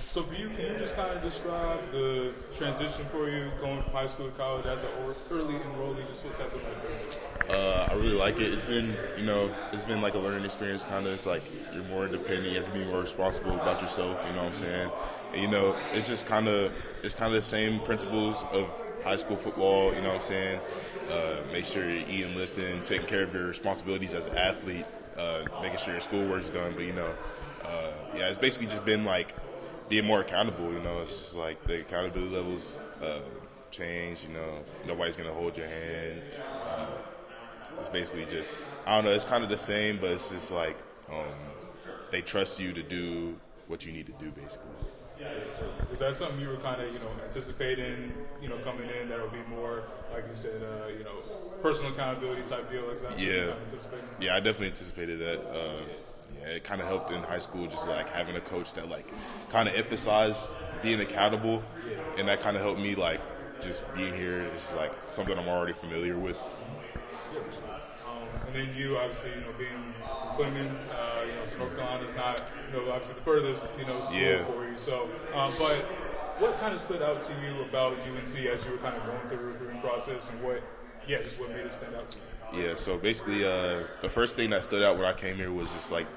So for you, can you just kind of describe the transition for you going from high school to college as an early enrollee? Just what's that been like for you? I really like it. It's been, it's been like a learning experience. Kind of, it's like you're more independent. You have to be more responsible about yourself. You know what I'm saying? And, it's just it's kind of the same principles of high school football. You know what I'm saying? Make sure you're eating, lifting, taking care of your responsibilities as an athlete, making sure your schoolwork's done. But it's basically just been like being more accountable. It's just like the accountability levels change. Nobody's gonna hold your hand. It's basically just, I don't know, it's kind of the same, but it's just like they trust you to do what you need to do, basically. So was that something you were kind of, anticipating, coming in, that would be more, like you said, personal accountability type deal? Like that? Yeah, I definitely anticipated that. It kind of helped in high school, just like having a coach that like kind of emphasized being accountable, and that kind of helped me like just being here. It's like something I'm already familiar with. And then you, obviously, being Clemens, so North Carolina's not, obviously the furthest, school for you. So, but what kind of stood out to you about UNC as you were kind of going through the recruiting process, and what made it stand out to you? Yeah, so basically, the first thing that stood out when I came here was just like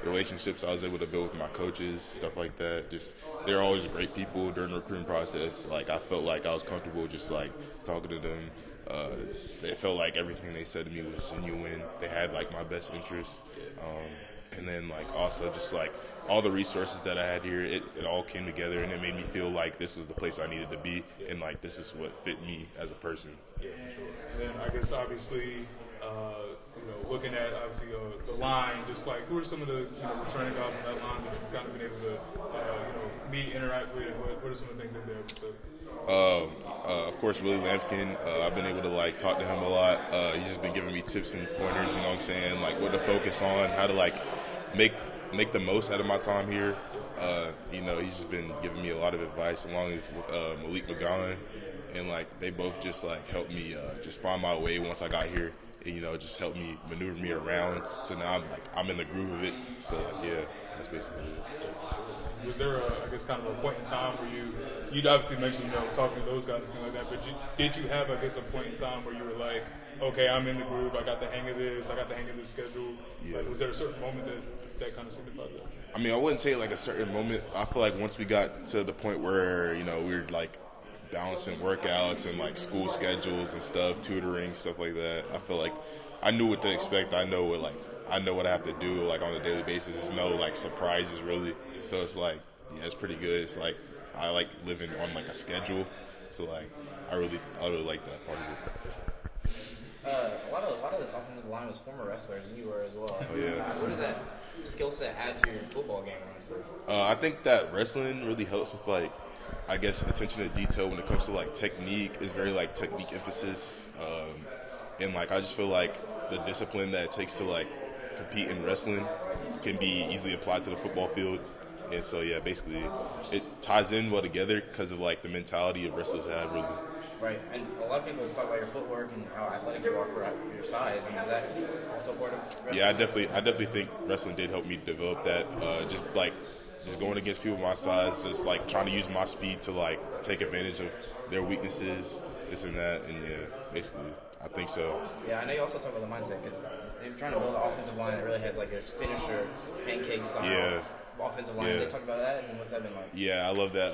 the relationships I was able to build with my coaches, stuff like that. Just they're always great people during the recruiting process. Like I felt like I was comfortable just like talking to them. It felt like everything they said to me was genuine. They had like my best interests, and then like also just like all the resources that I had here, it all came together, and it made me feel like this was the place I needed to be, and like this is what fit me as a person. Yeah, sure. And then I guess obviously, looking at obviously the line, just like who are some of the returning guys on that line that you've kind of been able to meet, interact with? What are some of the things they've been able to? Of course, Willie Lampkin. I've been able to like talk to him a lot. He's just been giving me tips and pointers. You know what I'm saying? Like what to focus on, how to like make the most out of my time here. He's just been giving me a lot of advice, along with Malik McGowan, and like they both just like helped me just find my way once I got here. And, just helped me maneuver me around. So now I'm in the groove of it. So yeah, that's basically it. Was there kind of a point in time where you'd obviously mentioned, talking to those guys and things like that, but did you have, a point in time where you were like, okay, I'm in the groove, I got the hang of this, I got the hang of this schedule? Yeah. Like, was there a certain moment that kind of signified that? I mean, I wouldn't say like a certain moment. I feel like once we got to the point where, we were like balancing workouts and like school schedules and stuff, tutoring, stuff like that, I feel like I knew what to expect. I know what I have to do like on a daily basis. There's no like surprises really. So it's like, yeah, it's pretty good. It's like I like living on like a schedule. So like I really like that part of it. A lot of this offensive line was former wrestlers, and you were as well. Oh yeah. What does that skill set add to your football game, honestly? I think that wrestling really helps with like, I guess, attention to detail when it comes to like technique. Is very like technique emphasis, and like I just feel like the discipline that it takes to like compete in wrestling can be easily applied to the football field. And so yeah, basically it ties in well together because of like the mentality of wrestlers have really. Right, and a lot of people talk about your footwork and how athletic you are for your size. I mean, is that also part of wrestling? Yeah, I definitely think wrestling did help me develop that. Just going against people my size, just like trying to use my speed to like take advantage of their weaknesses, this and that, and yeah, basically, I think so. Yeah, I know you also talk about the mindset because they're trying to build an offensive line that really has like this finisher, pancake style offensive line. They talk about that, and what's that been like? Yeah, I love that.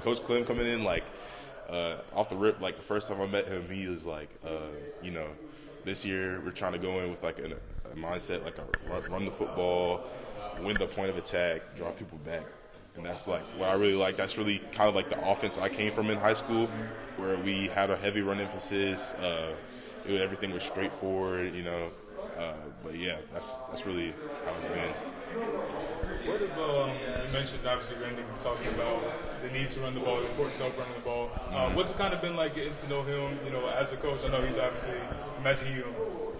Coach Clem coming in like off the rip, like the first time I met him, he was like, this year we're trying to go in with like a mindset, like run the football, win the point of attack, draw people back. And that's like what I really like. That's really kind of like the offense I came from in high school, where we had a heavy run emphasis. Everything was straightforward, but yeah, that's really how it's been. What if you mentioned obviously Randy talking about the need to run the ball, the importance of running the ball. What's it kind of been like getting to know him, as a coach? I know he's obviously, imagine he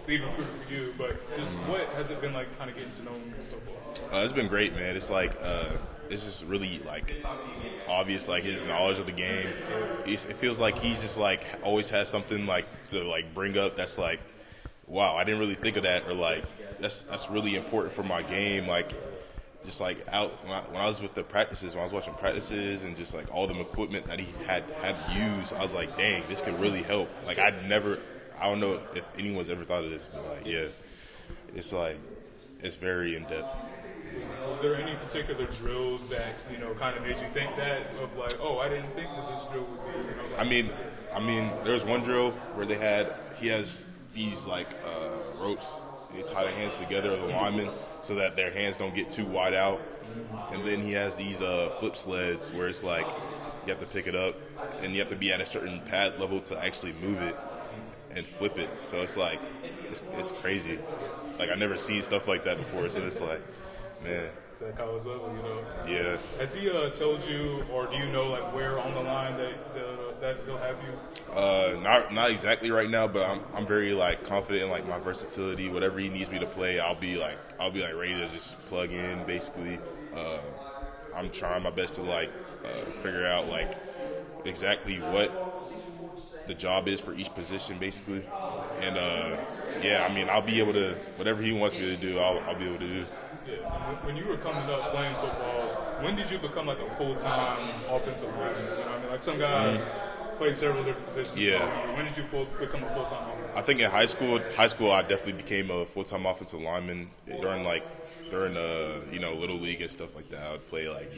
lead recruiter for you, but just what has it been like kind of getting to know him so far? It's been great, man. It's like it's just really like obvious, like his knowledge of the game. It feels like he just like always has something like to like bring up that's like, wow, I didn't really think of that, or like that's really important for my game. Like just like out when I was with the practices, when I was watching practices and just like all the equipment that he had to use, I was like, dang, this could really help. Like I don't know if anyone's ever thought of this, but like, yeah, it's like, it's very in depth. Was there any particular drills that, you know, kind of made you think that of like, oh, I didn't think that this drill would be, you know, like, I mean, there was one drill where he has these like ropes. They tie their hands together, the linemen, so that their hands don't get too wide out. And then he has these flip sleds where it's like you have to pick it up and you have to be at a certain pad level to actually move it and flip it. So it's like it's crazy. Like I never seen stuff like that before. So it's like, man. So that calls up, you know. Yeah. Has he told you, or do you know like where on the line that they'll have you? Not exactly right now, but I'm very like confident in like my versatility. Whatever he needs me to play, I'll be like ready to just plug in. Basically, I'm trying my best to like figure out like exactly what the job is for each position, basically. And yeah, I mean, I'll be able to whatever he wants me to do, I'll be able to do. Yeah. When you were coming up playing football, when did you become like a full-time offensive lineman? You know what I mean? Like some guys play several different positions. Yeah. When did you become a full-time offensive lineman? I think in high school, I definitely became a full-time offensive lineman during you know, little league and stuff like that. I would play like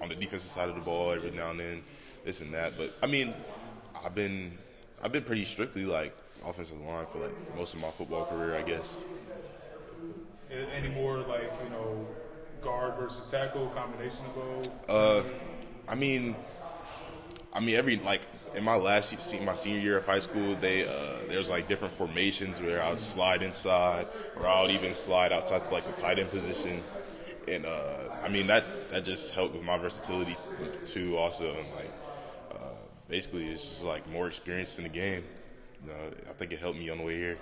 on the defensive side of the ball every now and then, this and that. But I mean, I've been pretty strictly like offensive line for like most of my football career, I guess. Any more like, you know, guard versus tackle, combination of both? I mean, every like in my senior year of high school, there's like different formations where I would slide inside, or I would even slide outside to like the tight end position, and I mean that just helped with my versatility too. Also, and like basically, it's just like more experience in the game. You know, I think it helped me on the way here.